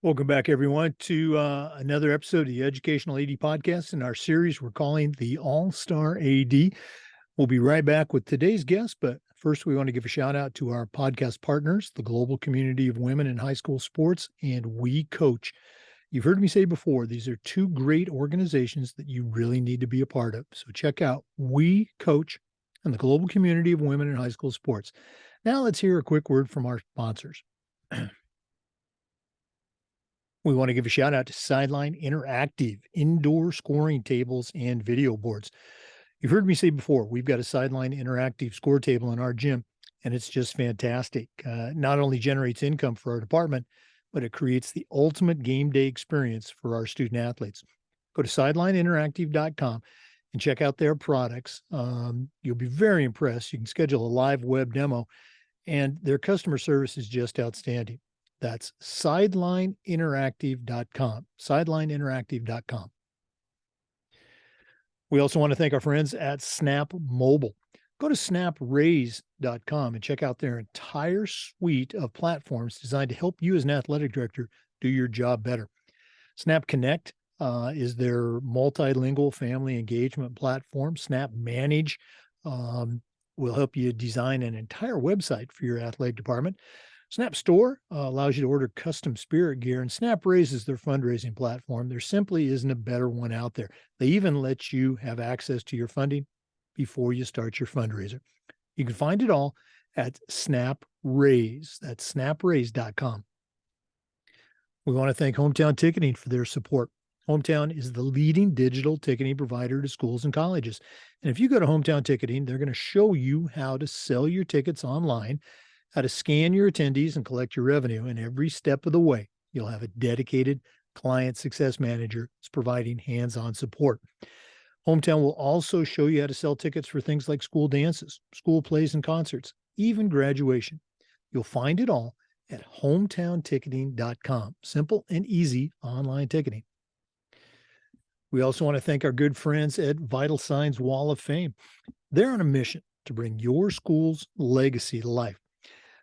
Welcome back, everyone, to another episode of the Educational AD Podcast in our series we're calling the All-Star AD. We'll be right back with today's guest, but first we want to give a shout out to our podcast partners, the Global Community of Women in High School Sports, and We Coach. You've heard me say before, these are two great organizations that you really need to be a part of. So check out We Coach and the Global Community of Women in High School Sports. Now let's hear a quick word from our sponsors. We want to give a shout out to Sideline Interactive indoor scoring tables and video boards. You've heard me say before, we've got a Sideline Interactive score table in our gym, and it's just fantastic. Not only generates income for our department, but it creates the ultimate game day experience for our student athletes. Go to sidelineinteractive.com and check out their products. You'll be very impressed. You can schedule a live web demo, and their customer service is just outstanding. That's sidelineinteractive.com, sidelineinteractive.com. We also want to thank our friends at Snap Mobile. Go to snapraise.com and check out their entire suite of platforms designed to help you as an athletic director do your job better. Snap Connect is their multilingual family engagement platform. Snap Manage will help you design an entire website for your athletic department. Snap Store allows you to order custom spirit gear, and Snap Raise is their fundraising platform. There simply isn't a better one out there. They even let you have access to your funding before you start your fundraiser. You can find it all at Snap Raise. That's snapraise.com. We want to thank Hometown Ticketing for their support. Hometown is the leading digital ticketing provider to schools and colleges. And if you go to Hometown Ticketing, they're going to show you how to sell your tickets online, how to scan your attendees and collect your revenue. And every step of the way, you'll have a dedicated client success manager that's providing hands-on support. Hometown will also show you how to sell tickets for things like school dances, school plays and concerts, even graduation. You'll find it all at hometownticketing.com. Simple and easy online ticketing. We also want to thank our good friends at Vital Signs Wall of Fame. They're on a mission to bring your school's legacy to life.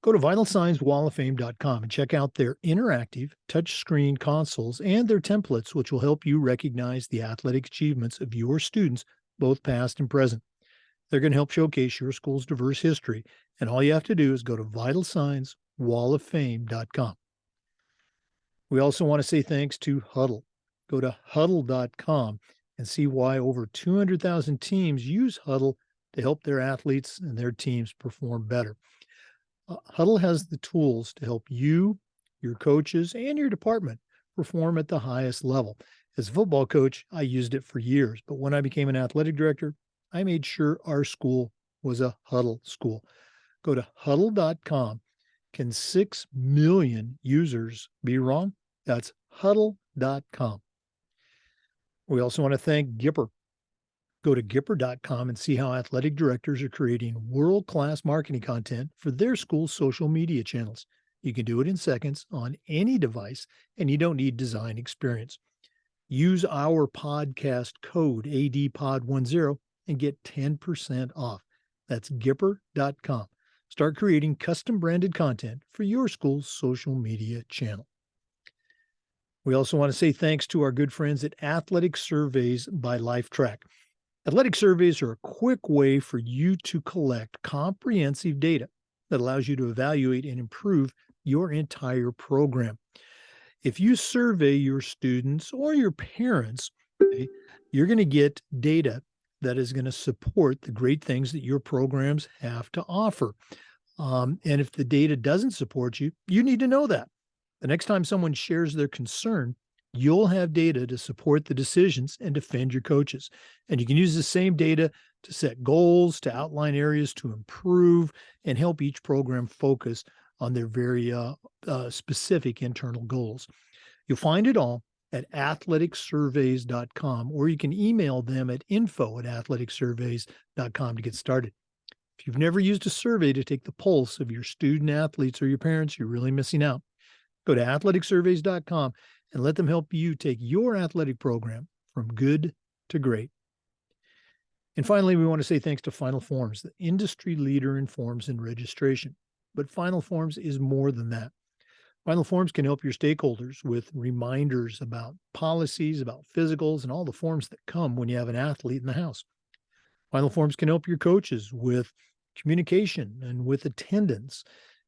Go to vitalsignswalloffame.com and check out their interactive touchscreen consoles and their templates, which will help you recognize the athletic achievements of your students, both past and present. They're going to help showcase your school's diverse history, and all you have to do is go to vitalsignswalloffame.com. We also want to say thanks to Huddle. Go to huddle.com and see why over 200,000 teams use Huddle to help their athletes and their teams perform better. Huddle has the tools to help you, your coaches, and your department perform at the highest level. As a football coach, I used it for years, but when I became an athletic director, I made sure our school was a Huddle school. Go to huddle.com. Can 6 million users be wrong? That's huddle.com. We also want to thank Gipper. Go to Gipper.com and see how athletic directors are creating world-class marketing content for their school's social media channels. You can do it in seconds on any device, and you don't need design experience. Use our podcast code ADPOD10 and get 10% off. That's Gipper.com. Start creating custom branded content for your school's social media channel. We also want to say thanks to our good friends at Athletic Surveys by LifeTrack. Athletic surveys are a quick way for you to collect comprehensive data that allows you to evaluate and improve your entire program. If you survey your students or your parents, you're going to get data that is going to support the great things that your programs have to offer. And if the data doesn't support you, you need to know that. The next time someone shares their concern, you'll have data to support the decisions and defend your coaches. And you can use the same data to set goals, to outline areas to improve, and help each program focus on their very specific internal goals. You'll find it all at athleticsurveys.com, or you can email them at info@athleticsurveys.com to get started. If you've never used a survey to take the pulse of your student athletes or your parents, you're really missing out. Go to athleticsurveys.com and let them help you take your athletic program from good to great. And finally, we want to say thanks to Final Forms, the industry leader in forms and registration. But Final Forms is more than that. Final Forms can help your stakeholders with reminders about policies, about physicals, and all the forms that come when you have an athlete in the house. Final Forms can help your coaches with communication and with attendance.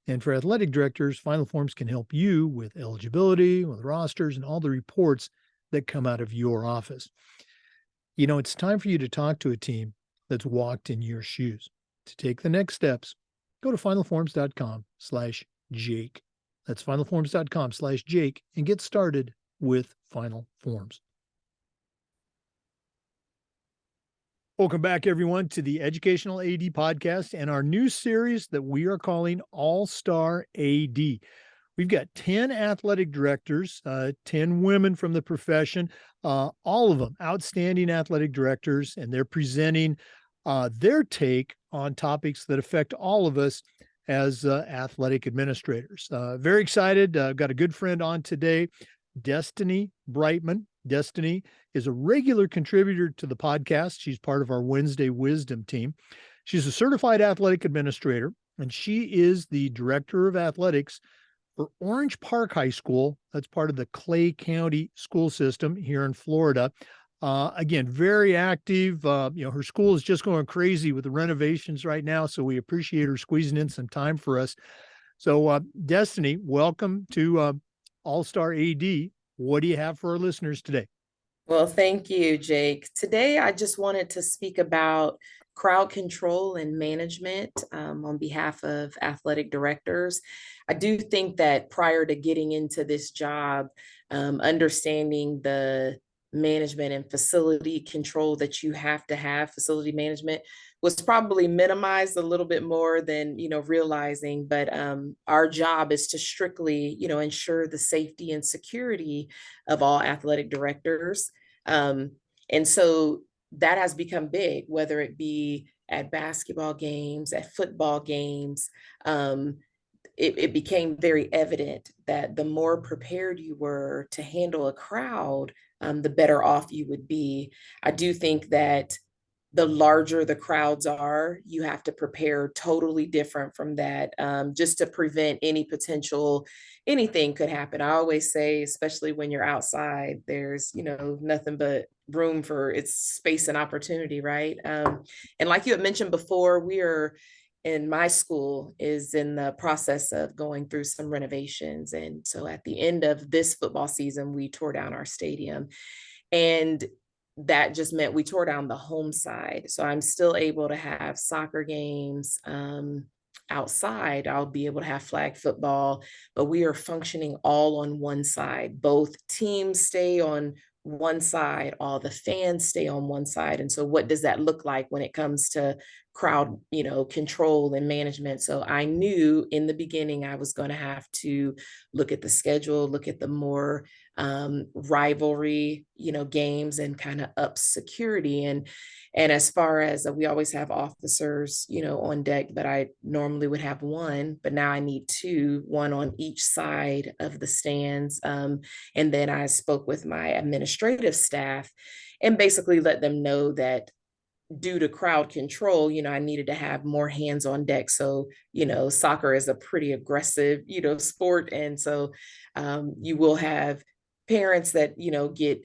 And for athletic directors, Final Forms can help you with eligibility, with rosters, and all the reports that come out of your office. It's time for you to talk to a team that's walked in your shoes. To take the next steps, go to finalforms.com/Jake. That's finalforms.com/Jake and get started with Final Forms. Welcome back, everyone, to the Educational AD Podcast and our new series that we are calling All-Star AD. We've got 10 athletic directors, 10 women from the profession, all of them outstanding athletic directors, and they're presenting their take on topics that affect all of us as athletic administrators. Very excited. I've got a good friend on today, Destiny Brightman. Destiny is a regular contributor to the podcast. She's part of our Wednesday Wisdom team. She's a certified athletic administrator, and she is the director of athletics for Orange Park High School. That's part of the Clay County school system here in Florida. Again, very active. Her school is just going crazy with the renovations right now, so we appreciate her squeezing in some time for us. So, Destiny, welcome to All-Star AD. What do you have for our listeners today? Well, thank you, Jake. Today, I just wanted to speak about crowd control and management on behalf of athletic directors. I do think that prior to getting into this job, understanding the management and facility control that you have to have, facility management, was probably minimized a little bit more than realizing. But our job is to strictly ensure the safety and security of all athletic directors. And so that has become big, whether it be at basketball games, at football games. It became very evident that the more prepared you were to handle a crowd, the better off you would be. I do think that the larger the crowds are, you have to prepare totally different from that, just to prevent any potential, anything could happen. I always say, especially when you're outside, there's, nothing but room for it's space and opportunity, right? And like you had mentioned before, we are in my school is in the process of going through some renovations. And so at the end of this football season, we tore down our stadium. And that just meant we tore down the home side. So I'm still able to have soccer games outside. I'll be able to have flag football, but we are functioning all on one side. Both teams stay on one side, all the fans stay on one side. And so what does that look like when it comes to crowd, control and management? So I knew in the beginning I was going to have to look at the schedule, look at the more rivalry, games, and kind of up security. And as far as we always have officers, on deck, but I normally would have one, but now I need two, one on each side of the stands. And then I spoke with my administrative staff and basically let them know that due to crowd control, I needed to have more hands on deck. So, soccer is a pretty aggressive, sport. And so you will have parents that, get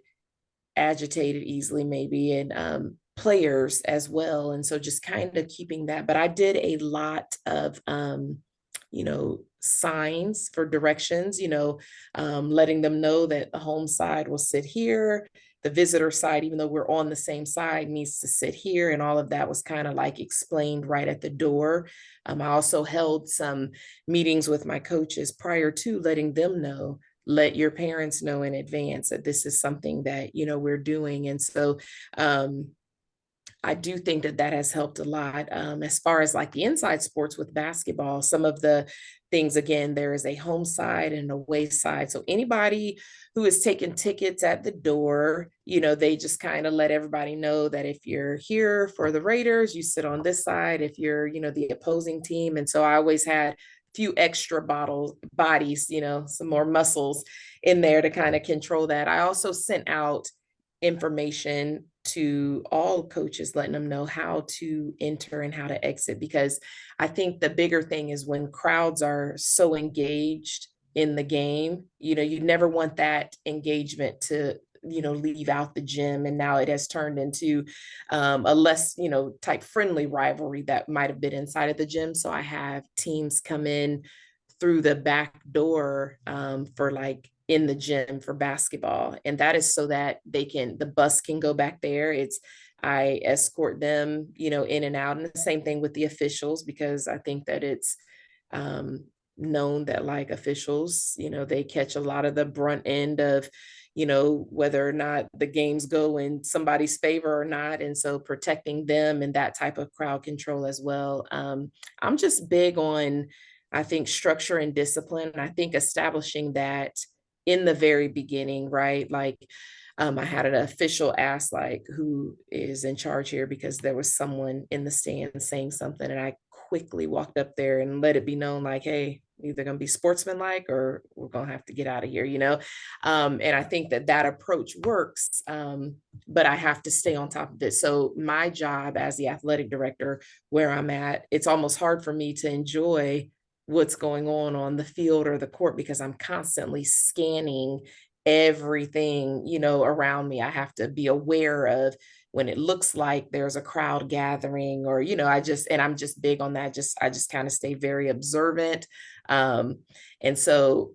agitated easily maybe, and players as well. And so just kind of keeping that. But I did a lot of, signs for directions, letting them know that the home side will sit here. The visitor side, even though we're on the same side, needs to sit here. And all of that was kind of like explained right at the door. I also held some meetings with my coaches prior to letting them know, let your parents know in advance that this is something that, we're doing. And so I do think that that has helped a lot. As far as like the inside sports with basketball, some of the things, again, there is a home side and away side. So anybody who is taking tickets at the door, they just kind of let everybody know that if you're here for the Raiders, you sit on this side. If you're, the opposing team. And so I always had few extra bodies, some more muscles in there to kind of control that. I also sent out information to all coaches, letting them know how to enter and how to exit, because I think the bigger thing is when crowds are so engaged in the game. You never want that engagement to leave out the gym, and now it has turned into a less type friendly rivalry that might have been inside of the gym. So I have teams come in through the back door for like in the gym for basketball, and that is so that the bus can go back there. I escort them in and out, and the same thing with the officials, because I think that it's um known that like officials, they catch a lot of the brunt end of whether or not the games go in somebody's favor or not. And so protecting them and that type of crowd control as well. I'm just big on, I think, structure and discipline. And I think establishing that in the very beginning, right? Like, I had an official ask, like, who is in charge here? Because there was someone in the stands saying something, and I quickly walked up there and let it be known, like, hey, either going to be sportsmanlike or we're going to have to get out of here. And I think that that approach works, but I have to stay on top of it. So my job as the athletic director, where I'm at, it's almost hard for me to enjoy what's going on the field or the court, because I'm constantly scanning everything around me. I have to be aware of when it looks like there's a crowd gathering, or I'm just big on that. I just kind of stay very observant. And so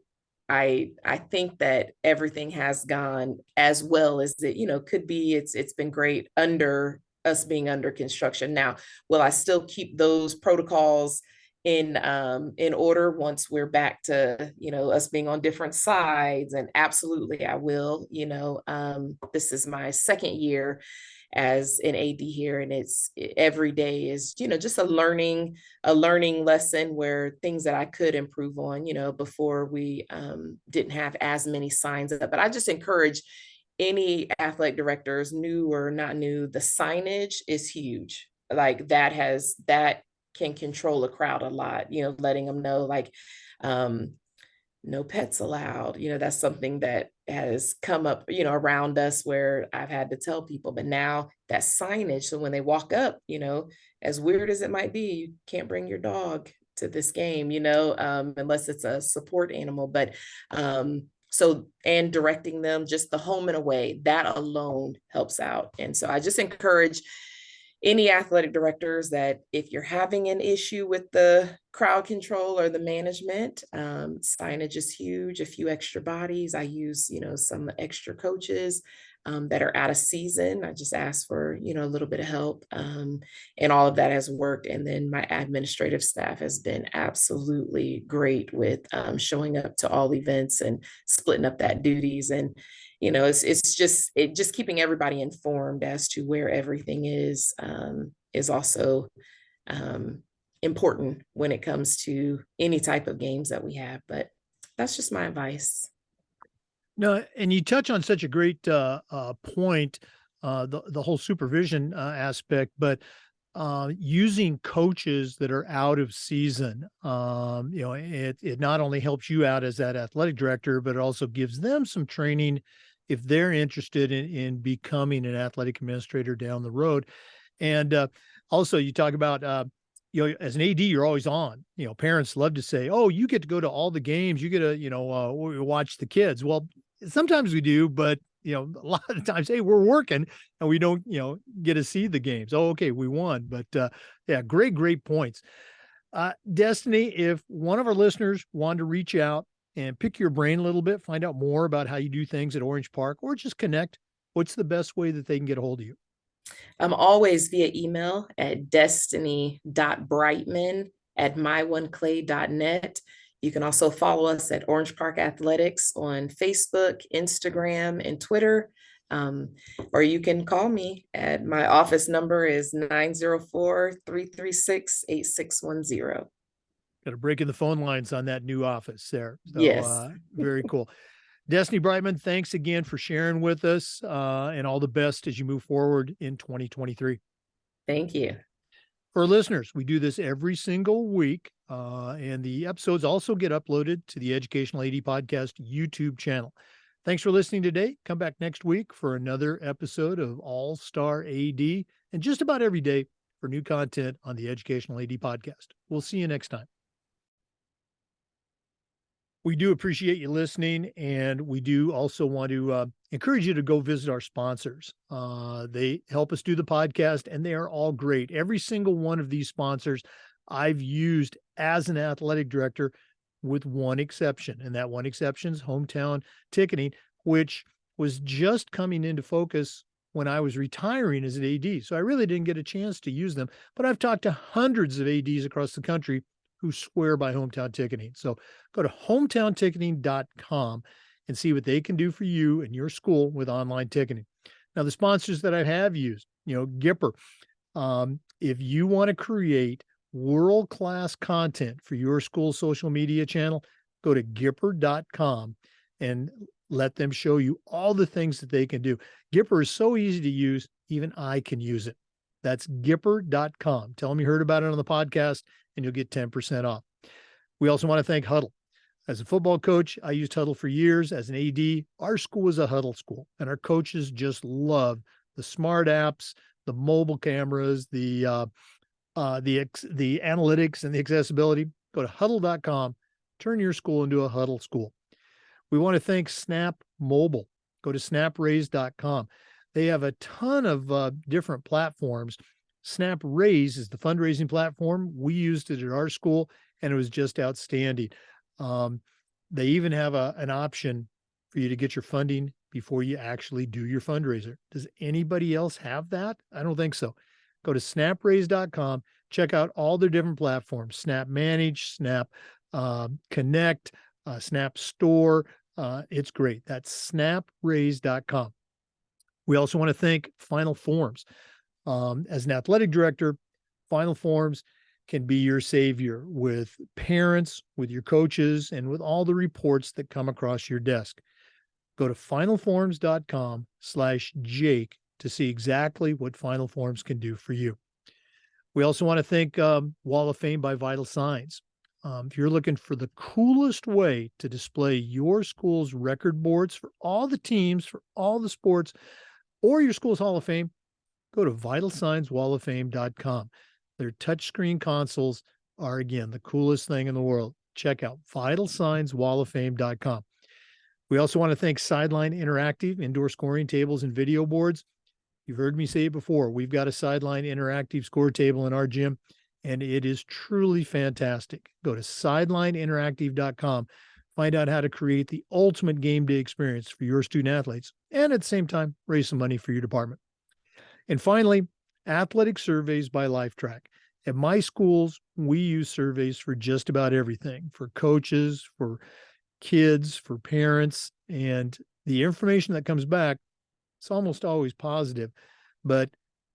I think that everything has gone as well as it could be. It's been great under us being under construction. Now, will I still keep those protocols in order once we're back to us being on different sides? And absolutely I will. This is my second year as an AD here, and it's every day is just a learning lesson, where things that I could improve on before we didn't have as many signs up. But I just encourage any athletic directors, new or not new, the signage is huge. Like that can control a crowd a lot, letting them know, like, no pets allowed. That's something that has come up, around us, where I've had to tell people. But now that signage, so when they walk up, as weird as it might be, you can't bring your dog to this game, unless it's a support animal. But so, and directing them just the home and away, that alone helps out. And so I just encourage any athletic directors that if you're having an issue with the crowd control or the management, signage is huge. A few extra bodies. I use, some extra coaches that are out of season. I just ask for, a little bit of help, and all of that has worked. And then my administrative staff has been absolutely great with showing up to all events and splitting up that duties. And it's just keeping everybody informed as to where everything is also important when it comes to any type of games that we have. But that's just my advice. No, and you touch on such a great point, the whole supervision aspect, but using coaches that are out of season, it not only helps you out as that athletic director, but it also gives them some training if they're interested in becoming an athletic administrator down the road. And also, you talk about as an AD, you're always on. Parents love to say, "Oh, you get to go to all the games. You get to watch the kids." Well, sometimes we do, but a lot of the times, hey, we're working and we don't get to see the games. Oh, okay, we won. But yeah, great points. Destiny, if one of our listeners wanted to reach out and pick your brain a little bit, find out more about how you do things at Orange Park, or just connect, what's the best way that they can get a hold of you? I'm always via email at destiny.brightman@myoneclay.net. You can also follow us at Orange Park Athletics on Facebook, Instagram, and Twitter. Or you can call me at my office number is 904-336-8610. Got to break in the phone lines on that new office there. So Yes. very cool. Destiny Brightman, thanks again for sharing with us, and all the best as you move forward in 2023. Thank you. For listeners, we do this every single week, and the episodes also get uploaded to the Educational AD Podcast YouTube channel. Thanks for listening today. Come back next week for another episode of All Star AD, and just about every day for new content on the Educational AD Podcast. We'll see you next time. We do appreciate you listening, and we do also want to encourage you to go visit our sponsors. They help us do the podcast, and they are all great. Every single one of these sponsors I've used as an athletic director, with one exception, and that one exception is Hometown Ticketing, which was just coming into focus when I was retiring as an AD. So I really didn't get a chance to use them, but I've talked to hundreds of ADs across the country who swear by Hometown Ticketing. So go to hometownticketing.com and see what they can do for you and your school with online ticketing. Now, the sponsors that I have used, Gipper. If you want to create world-class content for your school social media channel, go to Gipper.com and let them show you all the things that they can do. Gipper is so easy to use, even I can use it. That's Gipper.com. Tell them you heard about it on the podcast, and you'll get 10% off. We also want to thank Huddle. As a football coach, I used Huddle for years. As an AD, our school is a Huddle school, and our coaches just love the smart apps, the mobile cameras, the analytics and the accessibility. Go to Huddle.com, turn your school into a Huddle school. We want to thank Snap Mobile. Go to snapraise.com. They have a ton of different platforms. Snap Raise is the fundraising platform. We used it at our school, and it was just outstanding. They even have an option for you to get your funding before you actually do your fundraiser. Does anybody else have that? I don't think so. Go to snapraise.com, check out all their different platforms: Snap Manage, Snap Connect, Snap Store. It's great. That's snapraise.com. We also want to thank Final Forms. As an athletic director, Final Forms can be your savior with parents, with your coaches, and with all the reports that come across your desk. Go to finalforms.com/Jake to see exactly what Final Forms can do for you. We also want to thank Wall of Fame by Vital Signs. If you're looking for the coolest way to display your school's record boards for all the teams, for all the sports, or your school's Hall of Fame, go to vitalsignswalloffame.com. Their touchscreen consoles are, again, the coolest thing in the world. Check out vitalsignswalloffame.com. We also want to thank Sideline Interactive, indoor scoring tables and video boards. You've heard me say it before. We've got a Sideline Interactive score table in our gym, and it is truly fantastic. Go to sidelineinteractive.com. Find out how to create the ultimate game day experience for your student athletes, and at the same time, raise some money for your department. And finally, athletic surveys by LifeTrack. At my schools, we use surveys for just about everything, for coaches, for kids, for parents, and the information that comes back, it's almost always positive, but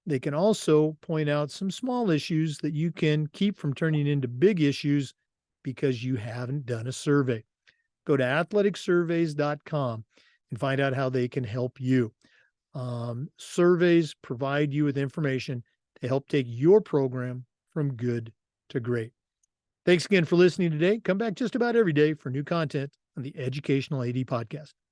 they can also point out some small issues that you can keep from turning into big issues because you haven't done a survey. Go to athleticsurveys.com and find out how they can help you. Surveys provide you with information to help take your program from good to great. Thanks again for listening today. Come back just about every day for new content on the Educational AD Podcast.